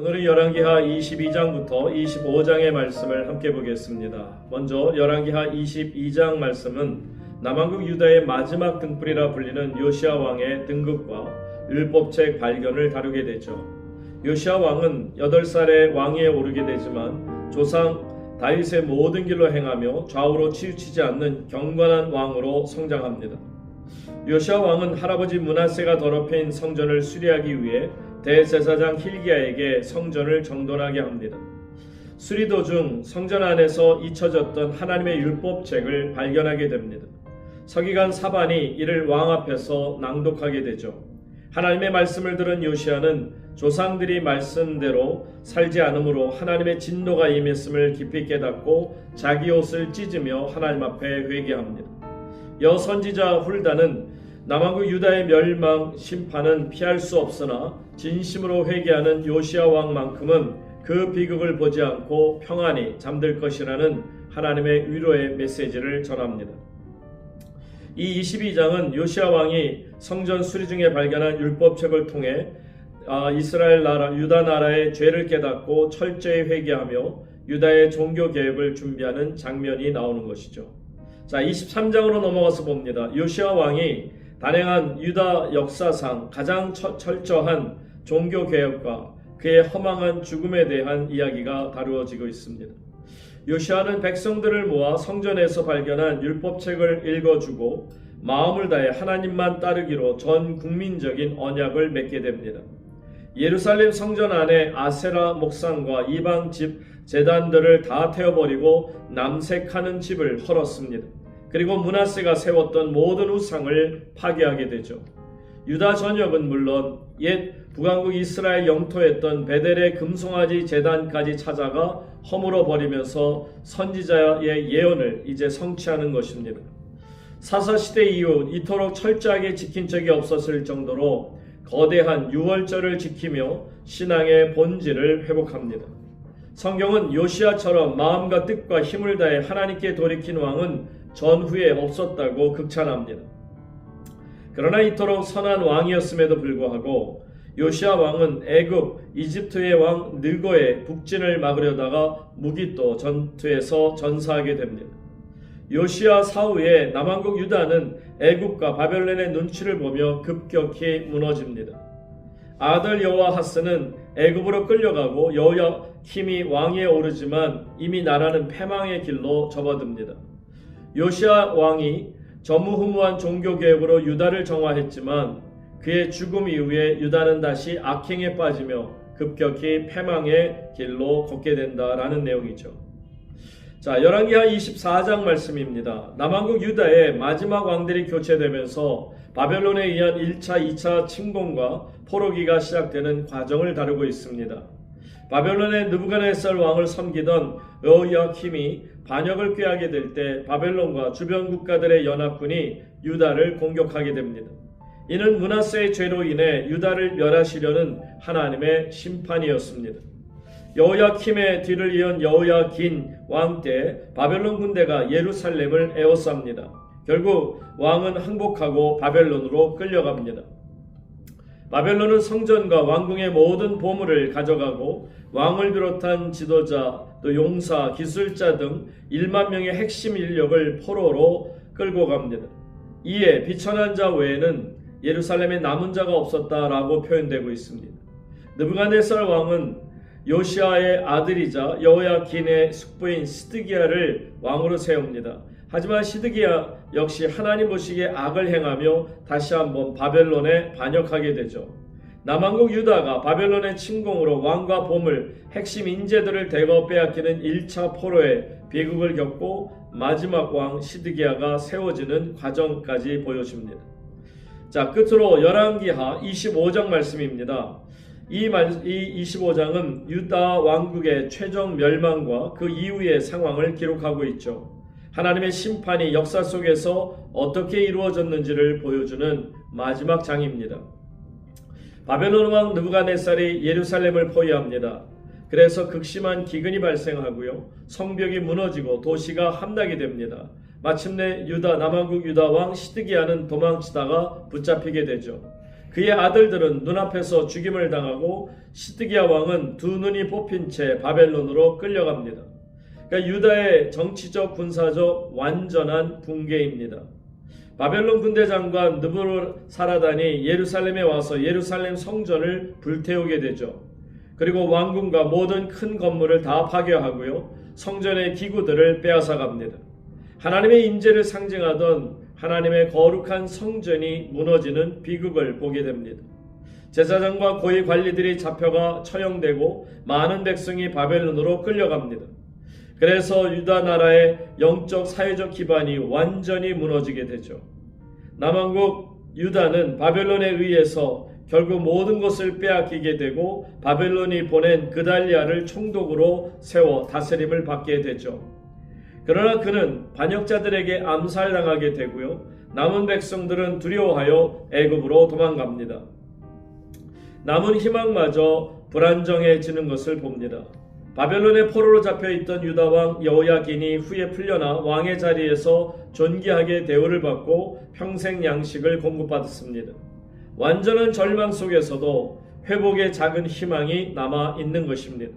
오늘은 열왕기하 22장부터 25장의 말씀을 함께 보겠습니다. 먼저 열왕기하 22장 말씀은 남왕국 유다의 마지막 등불이라 불리는 요시야 왕의 등극과 율법책 발견을 다루게 되죠. 요시야 왕은 8살에 왕위에 오르게 되지만 조상 다윗의 모든 길로 행하며 좌우로 치우치지 않는 경건한 왕으로 성장합니다. 요시야 왕은 할아버지 므낫세가 더럽힌 성전을 수리하기 위해 대제사장 hil기야에게 성전을 정돈하게 합니다. 수리 도중 성전 안에서 잊혀졌던 하나님의 율법책을 발견하게 됩니다. 서기관 사반이 이를 왕 앞에서 낭독하게 되죠. 하나님의 말씀을 들은 요시야는 조상들이 말씀대로 살지 않으므로 하나님의 진노가 임했음을 깊이 깨닫고 자기 옷을 찢으며 하나님 앞에 회개합니다. 여선지자 훌다는 남왕국 유다의 멸망 심판은 피할 수 없으나 진심으로 회개하는 요시야 왕만큼은 그 비극을 보지 않고 평안히 잠들 것이라는 하나님의 위로의 메시지를 전합니다. 이 22장은 요시야 왕이 성전 수리 중에 발견한 율법책을 통해 이스라엘 나라, 유다 나라의 죄를 깨닫고 철저히 회개하며 유다의 종교 개혁을 준비하는 장면이 나오는 것이죠. 자, 23장으로 넘어가서 봅니다. 요시야 왕이 단행한 유다 역사상 가장 철저한 종교 개혁과 그의 허망한 죽음에 대한 이야기가 다루어지고 있습니다. 요시야는 백성들을 모아 성전에서 발견한 율법책을 읽어주고 마음을 다해 하나님만 따르기로 전 국민적인 언약을 맺게 됩니다. 예루살렘 성전 안에 아세라 목상과 이방 집 제단들을 다 태워버리고 남색하는 집을 헐었습니다. 그리고 므낫세가 세웠던 모든 우상을 파괴하게 되죠. 유다 전역은 물론 옛 북왕국 이스라엘 영토였던 베델의 금송아지 제단까지 찾아가 허물어 버리면서 선지자의 예언을 이제 성취하는 것입니다. 사사시대 이후 이토록 철저하게 지킨 적이 없었을 정도로 거대한 유월절을 지키며 신앙의 본질을 회복합니다. 성경은 요시야처럼 마음과 뜻과 힘을 다해 하나님께 돌이킨 왕은 전후에 없었다고 극찬합니다. 그러나 이토록 선한 왕이었음에도 불구하고 요시야 왕은 애굽, 이집트의 왕 느고의 북진을 막으려다가 무기또 전투에서 전사하게 됩니다. 요시야 사후에 남왕국 유다는 애굽과 바벨론의 눈치를 보며 급격히 무너집니다. 아들 여호아하스는 애굽으로 끌려가고 여호야킴이 왕위에 오르지만 이미 나라는 패망의 길로 접어듭니다. 요시야 왕이 전무후무한 종교개혁으로 유다를 정화했지만 그의 죽음 이후에 유다는 다시 악행에 빠지며 급격히 패망의 길로 걷게 된다라는 내용이죠. 자, 열왕기하 24장 말씀입니다. 남왕국 유다의 마지막 왕들이 교체되면서 바벨론에 의한 1차, 2차 침공과 포로기가 시작되는 과정을 다루고 있습니다. 바벨론의 느부갓네살 왕을 섬기던 여호야킴이 반역을 꾀하게 될 때 바벨론과 주변 국가들의 연합군이 유다를 공격하게 됩니다. 이는 므낫세의 죄로 인해 유다를 멸하시려는 하나님의 심판이었습니다. 여호야킴의 뒤를 이은 여호야긴 왕 때 바벨론 군대가 예루살렘을 에워쌉니다. 결국 왕은 항복하고 바벨론으로 끌려갑니다. 바벨론은 성전과 왕궁의 모든 보물을 가져가고 왕을 비롯한 지도자, 또 용사, 기술자 등 1만 명의 핵심 인력을 포로로 끌고 갑니다. 이에 비천한 자 외에는 예루살렘에 남은 자가 없었다라고 표현되고 있습니다. 느부갓네살 왕은 요시야의 아들이자 여호야긴의 숙부인 시드기야를 왕으로 세웁니다. 하지만 시드기야 역시 하나님 보시기에 악을 행하며 다시 한번 바벨론에 반역하게 되죠. 남왕국 유다가 바벨론의 침공으로 왕과 보물, 핵심 인재들을 대거 빼앗기는 1차 포로의 비극을 겪고 마지막 왕 시드기야가 세워지는 과정까지 보여줍니다. 자, 끝으로 열왕기하 25장 말씀입니다. 이 25장은 유다 왕국의 최종 멸망과 그 이후의 상황을 기록하고 있죠. 하나님의 심판이 역사 속에서 어떻게 이루어졌는지를 보여주는 마지막 장입니다. 바벨론 왕 느부갓네살이 예루살렘을 포위합니다. 그래서 극심한 기근이 발생하고요. 성벽이 무너지고 도시가 함락이 됩니다. 마침내 남왕국 유다 왕 시드기야는 도망치다가 붙잡히게 되죠. 그의 아들들은 눈앞에서 죽임을 당하고 시드기야 왕은 두 눈이 뽑힌 채 바벨론으로 끌려갑니다. 그러니까 유다의 정치적 군사적 완전한 붕괴입니다. 바벨론 군대 장관 느부르사라단이 예루살렘에 와서 예루살렘 성전을 불태우게 되죠. 그리고 왕궁과 모든 큰 건물을 다 파괴하고요. 성전의 기구들을 빼앗아 갑니다. 하나님의 임재를 상징하던 하나님의 거룩한 성전이 무너지는 비극을 보게 됩니다. 제사장과 고위 관리들이 잡혀가 처형되고 많은 백성이 바벨론으로 끌려갑니다. 그래서 유다 나라의 영적 사회적 기반이 완전히 무너지게 되죠. 남왕국 유다는 바벨론에 의해서 결국 모든 것을 빼앗기게 되고 바벨론이 보낸 그달리아를 총독으로 세워 다스림을 받게 되죠. 그러나 그는 반역자들에게 암살당하게 되고요. 남은 백성들은 두려워하여 애굽으로 도망갑니다. 남은 희망마저 불안정해지는 것을 봅니다. 바벨론의 포로로 잡혀있던 유다왕 여호야긴이 후에 풀려나 왕의 자리에서 존귀하게 대우를 받고 평생 양식을 공급받았습니다. 완전한 절망 속에서도 회복의 작은 희망이 남아 있는 것입니다.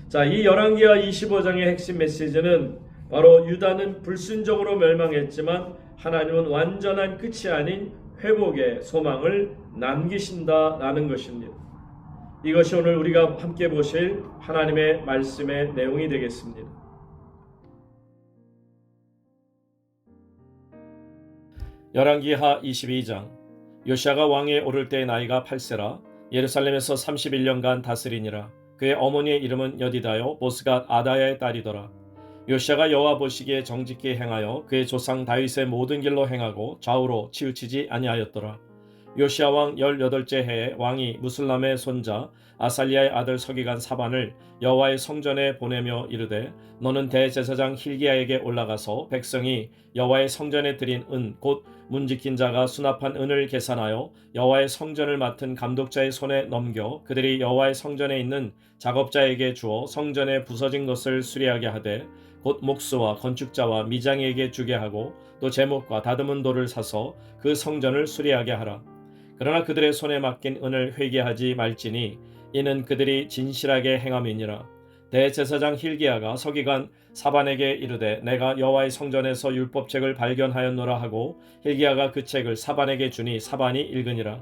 자, 이 열왕기하 25장의 핵심 메시지는 바로 유다는 불순종으로 멸망했지만 하나님은 완전한 끝이 아닌 회복의 소망을 남기신다라는 것입니다. 이것이 오늘 우리가 함께 보실 하나님의 말씀의 내용이 되겠습니다. 열왕기하 22장. 요시아가 왕위에 오를 때의 나이가 8세라 예루살렘에서 31년간 다스리니라. 그의 어머니의 이름은 여디다요 보스갓 아다야의 딸이더라. 요시아가 여호와 보시기에 정직히 행하여 그의 조상 다윗의 모든 길로 행하고 좌우로 치우치지 아니하였더라. 요시아 왕 18째 해에 왕이 무술람의 손자 아살리아의 아들 서기관 사반을 여호와의 성전에 보내며 이르되 너는 대제사장 힐기야에게 올라가서 백성이 여호와의 성전에 드린 은 곧 문지킨 자가 수납한 은을 계산하여 여호와의 성전을 맡은 감독자의 손에 넘겨 그들이 여호와의 성전에 있는 작업자에게 주어 성전에 부서진 것을 수리하게 하되 곧 목수와 건축자와 미장에게 주게 하고 또 제목과 다듬은 돌을 사서 그 성전을 수리하게 하라. 그러나 그들의 손에 맡긴 은을 회개하지 말지니 이는 그들이 진실하게 행함이니라. 대제사장 힐기야가 서기관 사반에게 이르되 내가 여호와의 성전에서 율법책을 발견하였노라 하고 힐기야가 그 책을 사반에게 주니 사반이 읽으니라.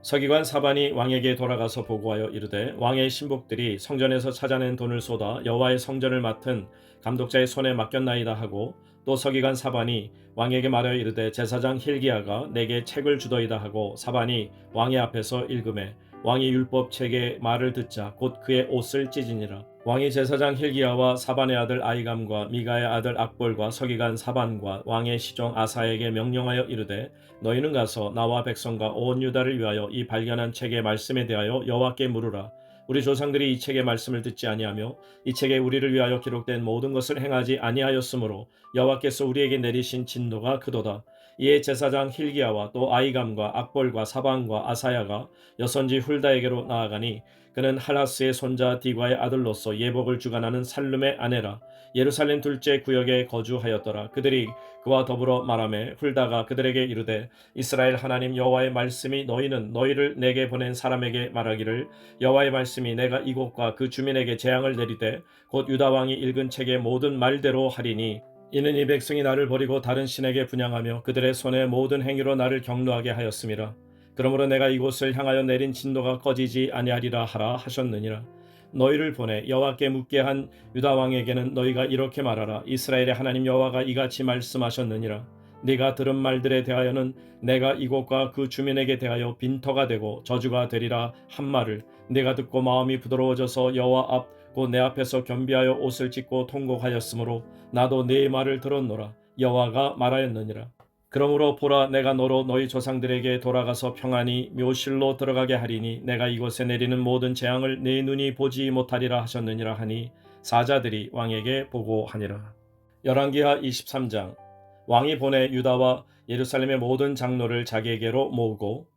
서기관 사반이 왕에게 돌아가서 보고하여 이르되 왕의 신복들이 성전에서 찾아낸 돈을 쏟아 여호와의 성전을 맡은 감독자의 손에 맡겼나이다 하고 또 서기관 사반이 왕에게 말하여 이르되 제사장 힐기야가 내게 책을 주더이다 하고 사반이 왕의 앞에서 읽음에 왕이 율법책의 말을 듣자 곧 그의 옷을 찢으니라. 왕이 제사장 힐기야와 사반의 아들 아이감과 미가의 아들 악볼과 서기관 사반과 왕의 시종 아사에게 명령하여 이르되 너희는 가서 나와 백성과 온 유다를 위하여 이 발견한 책의 말씀에 대하여 여호와께 물으라. 우리 조상들이 이 책의 말씀을 듣지 아니하며 이 책에 우리를 위하여 기록된 모든 것을 행하지 아니하였으므로 여호와께서 우리에게 내리신 진노가 그도다. 이에 제사장 힐기야와 또 아이감과 악볼과 사반과 아사야가 여선지 훌다에게로 나아가니 그는 할하스의 손자 디과의 아들로서 예복을 주관하는 살룸의 아내라. 예루살렘 둘째 구역에 거주하였더라. 그들이 그와 더불어 말하매 훌다가 그들에게 이르되 이스라엘 하나님 여호와의 말씀이 너희는 너희를 내게 보낸 사람에게 말하기를 여호와의 말씀이 내가 이곳과 그 주민에게 재앙을 내리되 곧 유다 왕이 읽은 책의 모든 말대로 하리니 이는 이 백성이 나를 버리고 다른 신에게 분향하며 그들의 손의 모든 행위로 나를 경노하게 하였음이라. 그러므로 내가 이곳을 향하여 내린 진노가 꺼지지 아니하리라 하라 하셨느니라. 너희를 보내 여호와께 묻게 한 유다 왕에게는 너희가 이렇게 말하라. 이스라엘의 하나님 여호와가 이같이 말씀하셨느니라. 네가 들은 말들에 대하여는 내가 이곳과 그 주민에게 대하여 빈터가 되고 저주가 되리라 한 말을 네가 듣고 마음이 부드러워져서 여호와 앞 곧 내 앞에서 겸비하여 옷을 찢고 통곡하였으므로 나도 네 말을 들었노라. 여호와가 말하였느니라. 그러므로 보라 내가 너로 너희 조상들에게 돌아가서 평안히 묘실로 들어가게 하리니 내가 이곳에 내리는 모든 재앙을 네 눈이 보지 못하리라 하셨느니라 하니 사자들이 왕에게 보고하니라. 열왕기하 23장. 왕이 보내 유다와 예루살렘의 모든 장로를 자기에게로 모으고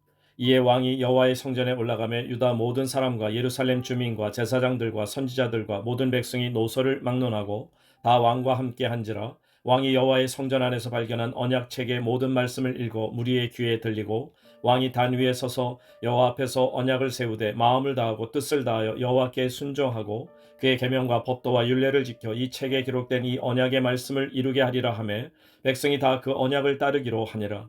이에 왕이 여호와의 성전에 올라가며 유다 모든 사람과 예루살렘 주민과 제사장들과 선지자들과 모든 백성이 노소를 막론하고 다 왕과 함께 한지라. 왕이 여호와의 성전 안에서 발견한 언약책의 모든 말씀을 읽어 무리의 귀에 들리고 왕이 단 위에 서서 여호와 앞에서 언약을 세우되 마음을 다하고 뜻을 다하여 여호와께 순종하고 그의 계명과 법도와 율례를 지켜 이 책에 기록된 이 언약의 말씀을 이루게 하리라 하며 백성이 다 그 언약을 따르기로 하니라.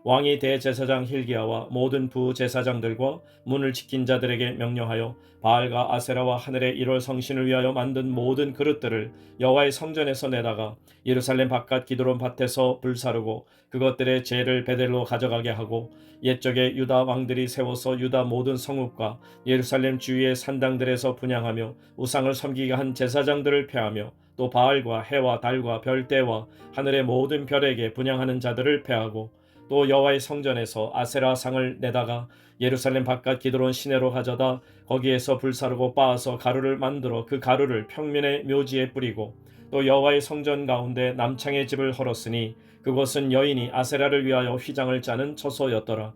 왕이 대제사장 힐기야와 모든 부제사장들과 문을 지킨 자들에게 명령하여 바알과 아세라와 하늘의 1월 성신을 위하여 만든 모든 그릇들을 여호와의 성전에서 내다가 예루살렘 바깥 기드론 밭에서 불사르고 그것들의 재를 베델로 가져가게 하고 옛적에 유다 왕들이 세워서 유다 모든 성읍과 예루살렘 주위의 산당들에서 분향하며 우상을 섬기게 한 제사장들을 패하며 또 바알과 해와 달과 별대와 하늘의 모든 별에게 분향하는 자들을 패하고 또 여호와의 성전에서 아세라 상을 내다가 예루살렘 바깥 기드론 시내로 가져다 거기에서 불사르고 빻아서 가루를 만들어 그 가루를 평민의 묘지에 뿌리고 또 여호와의 성전 가운데 남창의 집을 헐었으니 그곳은 여인이 아세라를 위하여 휘장을 짜는 처소였더라.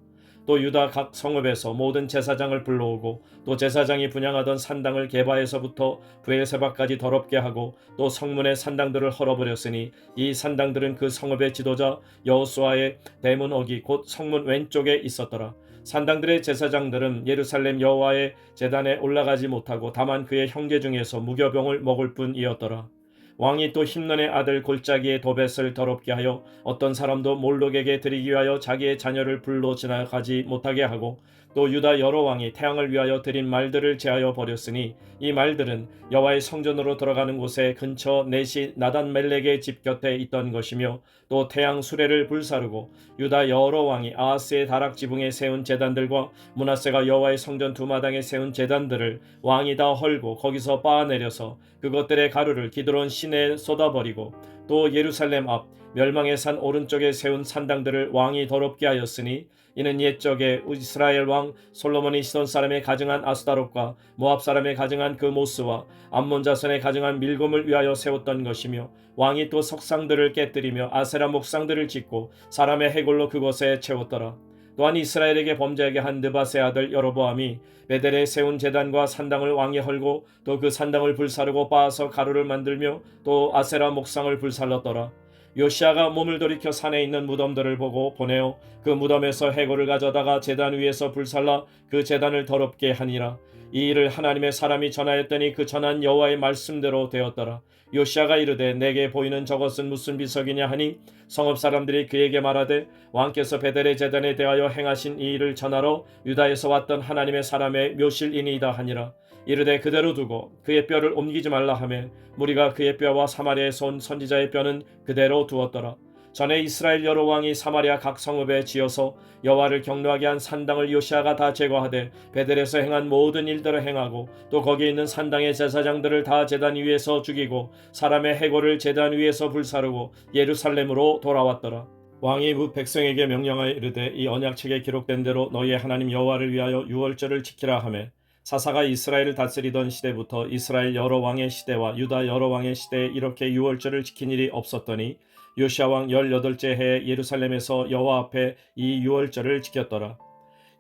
또 유다 각 성읍에서 모든 제사장을 불러오고 또 제사장이 분향하던 산당을 게바에서부터 브엘세바까지 더럽게 하고 또 성문의 산당들을 헐어버렸으니 이 산당들은 그 성읍의 지도자 여호수아의 대문옥이 곧 성문 왼쪽에 있었더라. 산당들의 제사장들은 예루살렘 여호와의 제단에 올라가지 못하고 다만 그의 형제 중에서 무교병을 먹을 뿐이었더라. 왕이 또 힘론의 아들 골짜기의 도벳을 더럽게 하여 어떤 사람도 몰록에게 드리기 위하여 자기의 자녀를 불로 지나가지 못하게 하고 또 유다 여러 왕이 태양을 위하여 드린 말들을 제하여 버렸으니 이 말들은 여호와의 성전으로 들어가는 곳에 근처 넷이 나단멜렉의 집 곁에 있던 것이며 또 태양 수레를 불사르고 유다 여러 왕이 아하스의 다락 지붕에 세운 제단들과 므낫세가 여호와의 성전 두 마당에 세운 제단들을 왕이 다 헐고 거기서 빻아내려서 그것들의 가루를 기드론 시내에 쏟아버리고 또 예루살렘 앞 멸망의 산 오른쪽에 세운 산당들을 왕이 더럽게 하였으니 이는 옛적에 이스라엘 왕 솔로몬이 시돈 사람의 가증한 아스다롯과 모압 사람의 가증한 그 모스와 암몬 자손의 가증한 밀곰을 위하여 세웠던 것이며 왕이 또 석상들을 깨뜨리며 아세라 목상들을 짓고 사람의 해골로 그곳에 채웠더라. 또한 이스라엘에게 범죄하게 한 느밧의 아들 여로보암이 베델에 세운 제단과 산당을 왕이 헐고 또 그 산당을 불사르고 빻아서 가루를 만들며 또 아세라 목상을 불살랐더라. 요시아가 몸을 돌이켜 산에 있는 무덤들을 보고 보내어 그 무덤에서 해골을 가져다가 제단 위에서 불살라 그 제단을 더럽게 하니라. 이 일을 하나님의 사람이 전하였더니 그 전한 여호와의 말씀대로 되었더라. 요시아가 이르되 내게 보이는 저것은 무슨 비석이냐 하니 성읍 사람들이 그에게 말하되 왕께서 베델의 제단에 대하여 행하신 이 일을 전하러 유다에서 왔던 하나님의 사람의 묘실이니이다 하니라. 이르되 그대로 두고 그의 뼈를 옮기지 말라 하며 무리가 그의 뼈와 사마리아에서 온 선지자의 뼈는 그대로 두었더라. 전에 이스라엘 여러 왕이 사마리아 각 성읍에 지어서 여호와를 경노하게 한 산당을 요시아가 다 제거하되 베델에서 행한 모든 일들을 행하고 또 거기에 있는 산당의 제사장들을 다 제단 위에서 죽이고 사람의 해골을 제단 위에서 불사르고 예루살렘으로 돌아왔더라. 왕이 무 백성에게 명령하여 이르되 이 언약책에 기록된 대로 너희의 하나님 여호와를 위하여 유월절을 지키라 하며 사사가 이스라엘을 다스리던 시대부터 이스라엘 여러 왕의 시대와 유다 여러 왕의 시대에 이렇게 유월절을 지킨 일이 없었더니 요시아 왕 18째 해에 예루살렘에서 여호와 앞에 이 유월절을 지켰더라.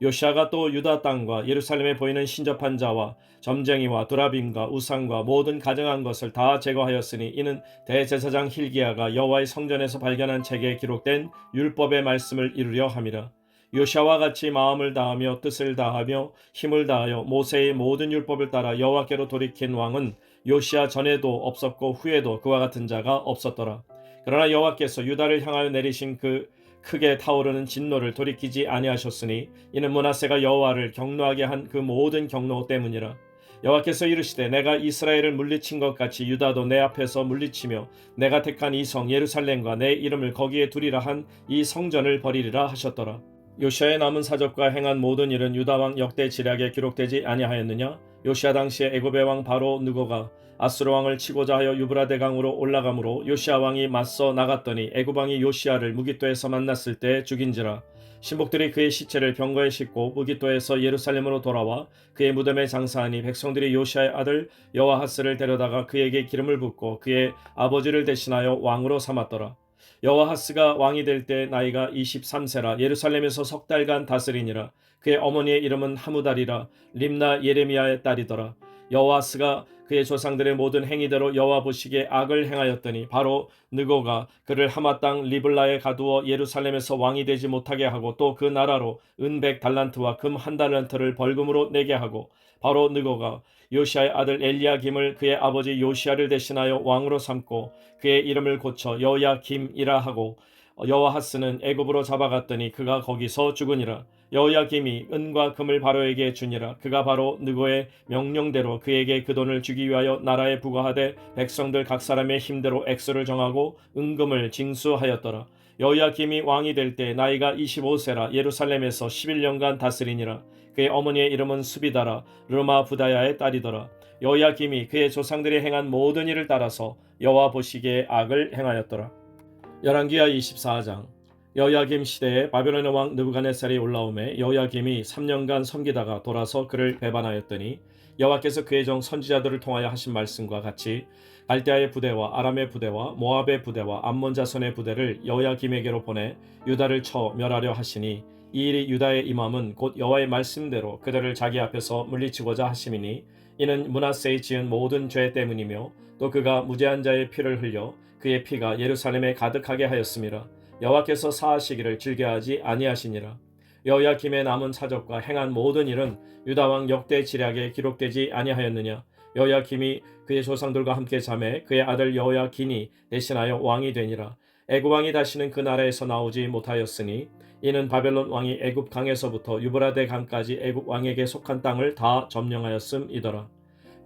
요시아가 또 유다 땅과 예루살렘에 보이는 신접한 자와 점쟁이와 두라빔과 우상과 모든 가증한 것을 다 제거하였으니 이는 대제사장 힐기야가 여호와의 성전에서 발견한 책에 기록된 율법의 말씀을 이루려 함이라. 요시아와 같이 마음을 다하며 뜻을 다하며 힘을 다하여 모세의 모든 율법을 따라 여호와께로 돌이킨 왕은 요시아 전에도 없었고 후에도 그와 같은 자가 없었더라. 그러나 여호와께서 유다를 향하여 내리신 그 크게 타오르는 진노를 돌이키지 아니하셨으니 이는 므낫세가 여호와를 경노하게 한 그 모든 경노 때문이라. 여호와께서 이르시되 내가 이스라엘을 물리친 것 같이 유다도 내 앞에서 물리치며 내가 택한 이 성 예루살렘과 내 이름을 거기에 두리라 한 이 성전을 버리리라 하셨더라. 요시아의 남은 사적과 행한 모든 일은 유다 왕 역대 지략에 기록되지 아니하였느냐? 요시아 당시에 애굽의 왕 바로 느고가 아수르 왕을 치고자 하여 유브라데 강으로 올라가므로 요시아 왕이 맞서 나갔더니 애굽 왕이 요시아를 무깃도에서 만났을 때 죽인지라. 신복들이 그의 시체를 병거에 싣고 무깃도에서 예루살렘으로 돌아와 그의 무덤에 장사하니 백성들이 요시아의 아들 여호아하스를 데려다가 그에게 기름을 붓고 그의 아버지를 대신하여 왕으로 삼았더라. 여호아하스가 왕이 될 때 나이가 23세라 예루살렘에서 석 달간 다스리니라. 그의 어머니의 이름은 하무달이라 림나 예레미야의 딸이더라. 여호아스가 그의 조상들의 모든 행위대로 여호와 보시기에 악을 행하였더니 바로 느고가 그를 하마 땅 리블라에 가두어 예루살렘에서 왕이 되지 못하게 하고 또 그 나라로 은 100달란트와 금 1달란트를 벌금으로 내게 하고 바로 느고가 요시아의 아들 엘리야김을 그의 아버지 요시아를 대신하여 왕으로 삼고 그의 이름을 고쳐 여호야김이라 하고 여호아스는 애굽으로 잡아갔더니 그가 거기서 죽으니라. 여호야김이 은과 금을 바로에게 주니라. 그가 바로 느고의 명령대로 그에게 그 돈을 주기 위하여 나라에 부과하되 백성들 각 사람의 힘대로 액수를 정하고 은금을 징수하였더라. 여호야김이 왕이 될 때 나이가 25세라 예루살렘에서 11년간 다스리니라. 그의 어머니의 이름은 수비다라 르마 부다야의 딸이더라. 여호야김이 그의 조상들이 행한 모든 일을 따라서 여호와 보시기에 악을 행하였더라. 열왕기하 24장. 여호야김 시대에 바벨론의 왕 느부갓네살이 올라오매 여호야김이 3년간 섬기다가 돌아서 그를 배반하였더니 여호와께서 그의 종 선지자들을 통하여 하신 말씀과 같이 갈대아의 부대와 아람의 부대와 모압의 부대와 암몬 자손의 부대를 여호야김에게로 보내 유다를 쳐 멸하려 하시니 이 일이 유다의 임함은 곧 여호와의 말씀대로 그들을 자기 앞에서 물리치고자 하심이니 이는 므낫세의 지은 모든 죄 때문이며 또 그가 무죄한 자의 피를 흘려 그의 피가 예루살렘에 가득하게 하였음이라. 여호와께서 사하시기를 즐겨하지 아니하시니라. 여호야김의 남은 사적과 행한 모든 일은 유다왕 역대 지략에 기록되지 아니하였느냐. 여호야김이 그의 조상들과 함께 잠에 그의 아들 여호야긴이 대신하여 왕이 되니라. 애굽 왕이 다시는 그 나라에서 나오지 못하였으니 이는 바벨론 왕이 애굽 강에서부터 유브라데 강까지 애굽 왕에게 속한 땅을 다 점령하였음이더라.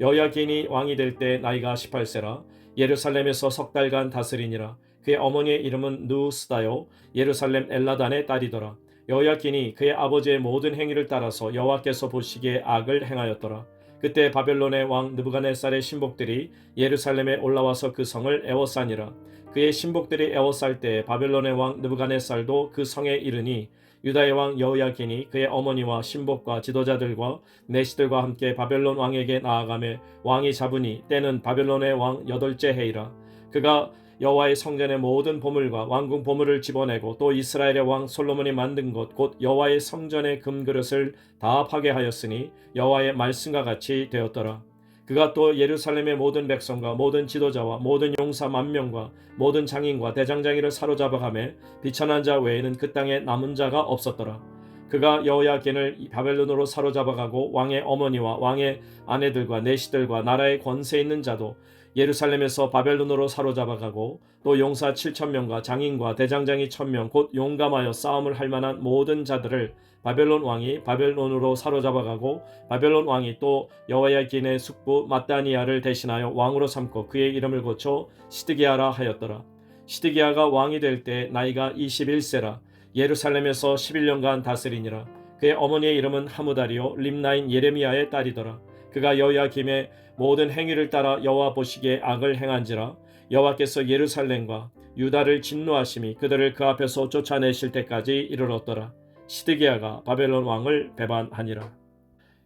여호야긴이 왕이 될 때 나이가 18세라 예루살렘에서 석 달간 다스리니라. 그의 어머니의 이름은 누스다요 예루살렘 엘라단의 딸이더라. 여호야긴이 그의 아버지의 모든 행위를 따라서 여호와께서 보시기에 악을 행하였더라. 그때 바벨론의 왕 느부갓네살의 신복들이 예루살렘에 올라와서 그 성을 에워싸니라. 그의 신복들이 에워쌀 때 바벨론의 왕 느부갓네살도 그 성에 이르니 유다의 왕 여호야긴이 그의 어머니와 신복과 지도자들과 내시들과 함께 바벨론 왕에게 나아가매 왕이 잡으니 때는 바벨론의 왕 8째 해이라. 그가 여호와의 성전의 모든 보물과 왕궁 보물을 집어내고 또 이스라엘의 왕 솔로몬이 만든 것 곧 여호와의 성전의 금그릇을 다 파괴하였으니 여호와의 말씀과 같이 되었더라. 그가 또 예루살렘의 모든 백성과 모든 지도자와 모든 용사 10,000명과 모든 장인과 대장장이를 사로잡아가매 비천한 자 외에는 그 땅에 남은 자가 없었더라. 그가 여호야긴을 바벨론으로 사로잡아가고 왕의 어머니와 왕의 아내들과 내시들과 나라의 권세 있는 자도 예루살렘에서 바벨론으로 사로잡아가고 또 용사 7,000명과 장인과 대장장이 1,000명 곧 용감하여 싸움을 할 만한 모든 자들을 바벨론 왕이 바벨론으로 사로잡아가고 바벨론 왕이 또 여호야긴의 숙부 mat다니아를 대신하여 왕으로 삼고 그의 이름을 고쳐 시드기야라 하였더라. 시드기야가 왕이 될 때 나이가 21세라 예루살렘에서 11년간 다스리니라. 그의 어머니의 이름은 하무다리요 림나인 예레미야의 딸이더라. 그가 여호야김의 모든 행위를 따라 여호와 보시기에 악을 행한지라. 여호와께서 예루살렘과 유다를 진노하심이 그들을 그 앞에서 쫓아내실 때까지 이르렀더라. 시드기야가 바벨론 왕을 배반하니라.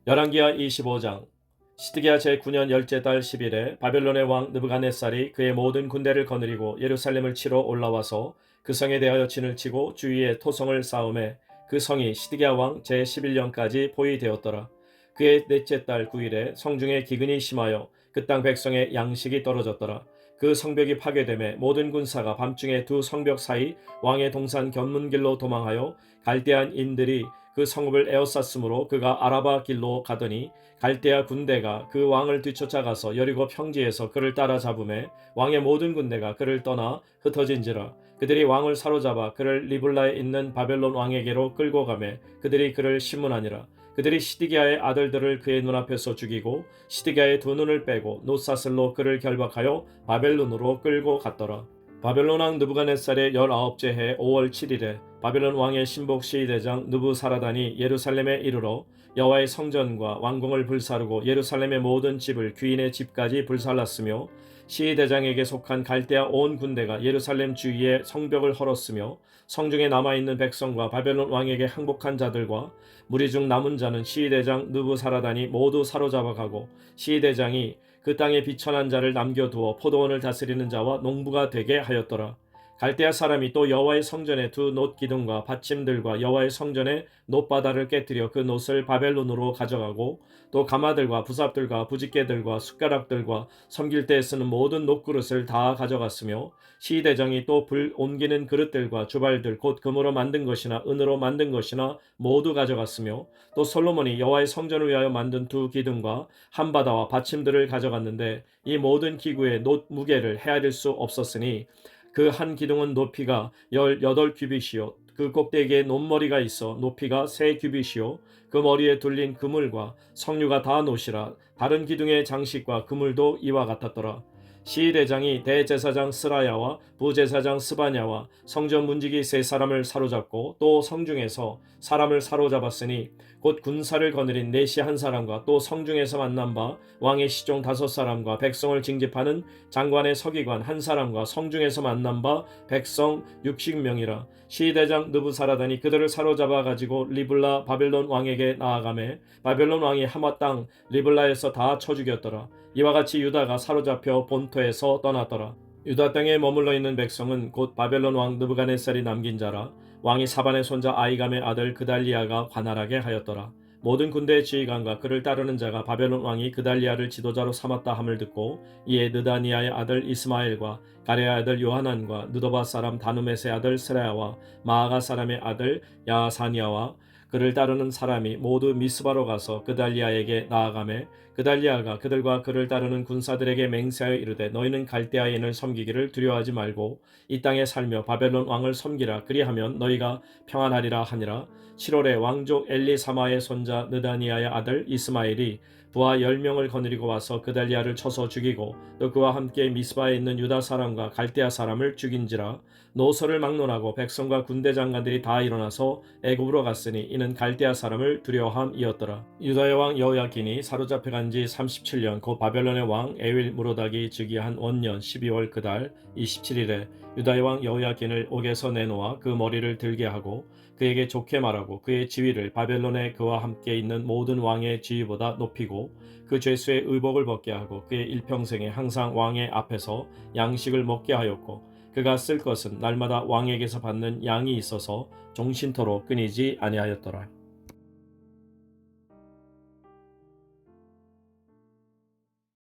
열왕기하 25장. 시드기야 제9년 10째 달 10일에 바벨론의 왕 느부갓네살이 그의 모든 군대를 거느리고 예루살렘을 치러 올라와서 그 성에 대하여 진을 치고 주위에 토성을 쌓음에 그 성이 시드기야 왕 제11년까지 포위되었더라. 그의 넷째 달 9일에 성중에 기근이 심하여 그 땅 백성의 양식이 떨어졌더라. 그 성벽이 파괴되매 모든 군사가 밤중에 두 성벽 사이 왕의 동산 견문길로 도망하여 갈대아인들이 그 성읍을 에워쌌으므로 그가 아라바 길로 가더니 갈대아 군대가 그 왕을 뒤쫓아가서 여리고 평지에서 그를 따라잡음에 왕의 모든 군대가 그를 떠나 흩어진지라. 그들이 왕을 사로잡아 그를 리블라에 있는 바벨론 왕에게로 끌고 가매 그들이 그를 심문하니라. 그들이 시드기야의 아들들을 그의 눈앞에서 죽이고 시드기야의 두 눈을 빼고 놋사슬로 그를 결박하여 바벨론으로 끌고 갔더라. 바벨론 왕 느부갓네살의 19째 해 5월 7일에 바벨론 왕의 신복 시위대장 느부사라단이 예루살렘에 이르러 여호와의 성전과 왕궁을 불사르고 예루살렘의 모든 집을 귀인의 집까지 불살랐으며 시위대장에게 속한 갈대아 온 군대가 예루살렘 주위에 성벽을 헐었으며 성중에 남아있는 백성과 바벨론 왕에게 항복한 자들과 무리 중 남은 자는 시위대장 느부사라단이 모두 사로잡아가고 시위대장이 그 땅에 비천한 자를 남겨두어 포도원을 다스리는 자와 농부가 되게 하였더라. 갈대아 사람이 또 여호와의 성전의 두 놋 기둥과 받침들과 여호와의 성전의 놋바다를 깨뜨려 그 놋을 바벨론으로 가져가고 또 가마들과 부삽들과 부집개들과 숟가락들과 섬길 때에 쓰는 모든 놋그릇을 다 가져갔으며 시대장이 또 불 옮기는 그릇들과 주발들 곧 금으로 만든 것이나 은으로 만든 것이나 모두 가져갔으며 또 솔로몬이 여호와의 성전을 위하여 만든 두 기둥과 한바다와 받침들을 가져갔는데 이 모든 기구의 놋 무게를 헤아릴 수 없었으니 그 한 기둥은 높이가 18규빗이요 그 꼭대기에 놋머리가 있어 높이가 3규빗이요 그 머리에 둘린 그물과 석류가 다 놋이라 다른 기둥의 장식과 그물도 이와 같았더라. 시대장이 대제사장 스라야와 부제사장 스바냐와 성전 문지기 3사람을 사로잡고 또 성중에서 사람을 사로잡았으니 곧 군사를 거느린 내시 1사람과 또 성중에서 만난 바 왕의 시종 5사람과 백성을 징집하는 장관의 서기관 1사람과 성중에서 만난 바 백성 60명이라. 시대장 느부사라단이 그들을 사로잡아 가지고 리블라 바벨론 왕에게 나아가매 바벨론 왕이 하마 땅 리블라에서 다 쳐 죽였더라. 이와 같이 유다가 사로잡혀 본토에서 떠났더라. 유다 땅에 머물러 있는 백성은 곧 바벨론 왕 느부갓네살이 남긴 자라. 왕이 사반의 손자 아이감의 아들 그달리아가 관할하게 하였더라. 모든 군대의 지휘관과 그를 따르는 자가 바벨론 왕이 그달리아를 지도자로 삼았다 함을 듣고 이에 느다니아의 아들 이스마엘과 가레아의 아들 요하난과 느도바 사람 다누메스의 아들 스라야와 마아가 사람의 아들 야사니아와 그를 따르는 사람이 모두 미스바로 가서 그달리아에게 나아가매 그달리아가 그들과 그를 따르는 군사들에게 맹세하여 이르되 너희는 갈대아인을 섬기기를 두려워하지 말고 이 땅에 살며 바벨론 왕을 섬기라 그리하면 너희가 평안하리라 하니라. 7월에 왕족 엘리사마의 손자 느다니아의 아들 이스마엘이 부하 10명을 거느리고 와서 그달리아를 쳐서 죽이고 또 그와 함께 미스바에 있는 유다 사람과 갈대아 사람을 죽인지라. 노소를 막론하고 백성과 군대 장관들이 다 일어나서 애굽으로 갔으니 이는 갈대아 사람을 두려워함이었더라. 유다의 왕 여호야긴이 사로잡혀 간 지 37년 곧 바벨론의 왕 에윌 무로닥이 즉위한 원년 12월 그달 27일에 유다의 왕 여호야긴을 옥에서 내놓아 그 머리를 들게 하고 그에게 좋게 말하고 그의 지위를 바벨론에 그와 함께 있는 모든 왕의 지위보다 높이고 그 죄수의 의복을 벗게 하고 그의 일평생에 항상 왕의 앞에서 양식을 먹게 하였고 그가 쓸 것은 날마다 왕에게서 받는 양이 있어서 종신토록 끊이지 아니하였더라.